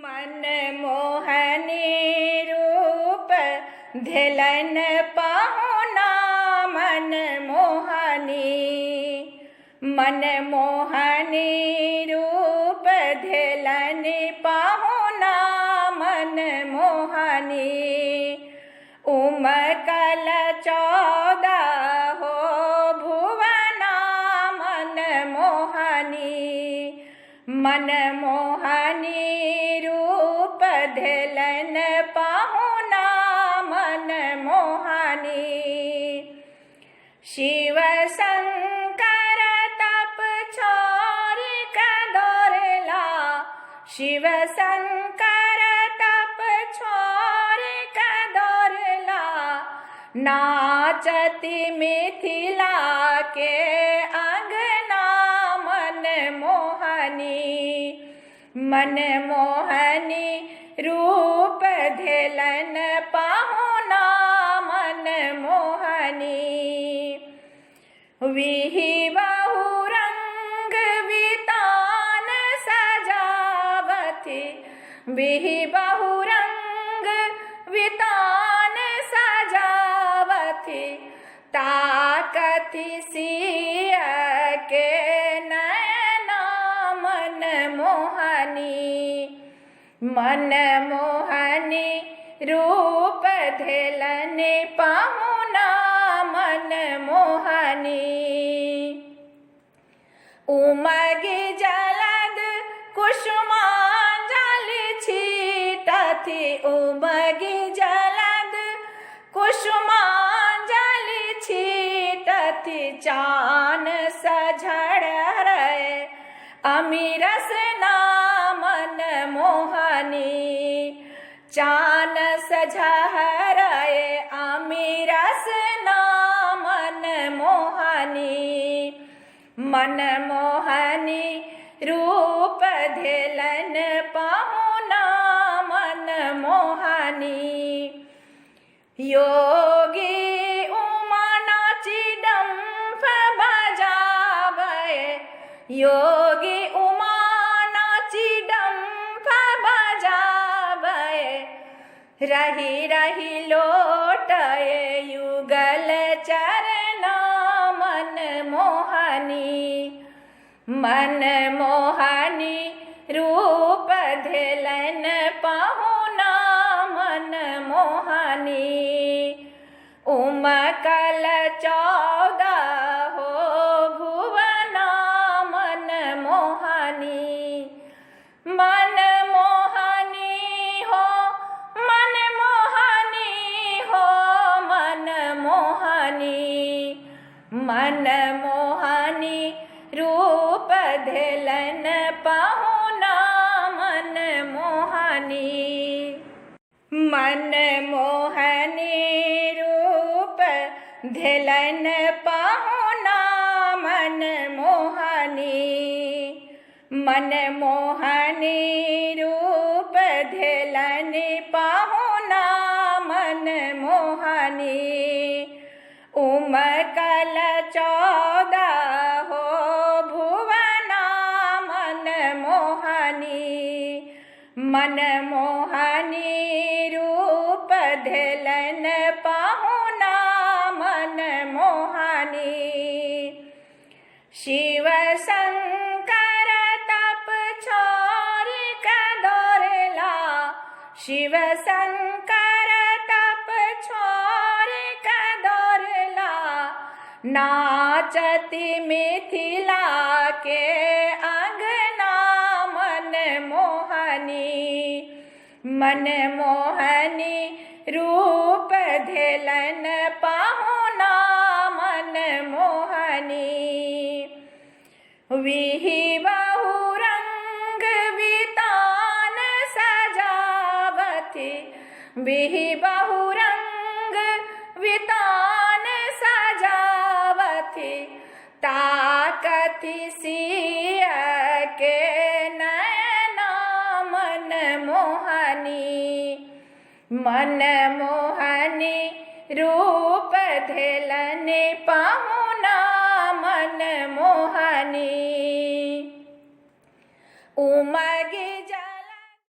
मन मोहनी रूप धिलन पाहुना मन मोहनी। मन मोहनी रूप धिलन पाहुना मन मोहनी। उमकल 14 हो भुवना मन मोहनी। मन मोहनी रूप धिलन पाहुना मन मोहनी। शिव शंकर तप छोड़ कदोरला। शिव शंकर तप छोड़ कदोरला। नाचती मिथिला के अंगना मन मोहनी। मन मोहनी रूप धिलन पाहुना मन मोहनी। विहि बहुरंग वितान सजावती। विहि बहुरंग वितान सजावती। ताकति सिय के नैना मन मोहनी। मन मोहनी रूप धिलन पाहुना मन मोहनी। उमगी जलद कुसुमांजलि छीटती। उमगी जलद कुसुमांजलि छीटती। चान सझड़ रहे अमीरस मन मोहनी। चान सझहराए अमीरस मन मोहनी। मन मोहनी रूप धिलन पाहुना मन मोहनी। योगी उमा नाची डंफ बजावे। योगी उमा नाची डंफ बजावे। रही रही लोटए युगल चरना मन मोहनी। मन मोहनी रूप धिलन पाहुना मन मोहनी। उमकल 14 हो भुवना मन मोहनी। मन मोहनी हो मन मोहनी हो मन मोहनी। मन मोहनी रूप धिलन पाहुना मन मोहनी। मन मोहनी रूप धिलन पाहुना मन मोहनी। मन मोहनी रूप धिलन पाहुना मन मोहनी। उमकल 14 हो भुवना मन मोहनी। मन मोहनी रूप धिलन पाहुना मन मोहनी। शिव शंकर तप छोड़ कदोरला। शिव शंकर तप छोड़ कदोरला। नाचती मिथिला के अंगना मन मोहनी। मन मोहनी रूप धिलन पाहुना मन मोहनी। विहि बहुरंग वितान सजावती। विहि बहुरंग वितान सजावती। ताकति सिय के नैना मन मोहनी। मन मोहनी रूप धिलन पाहुना मन मोहनी। उमर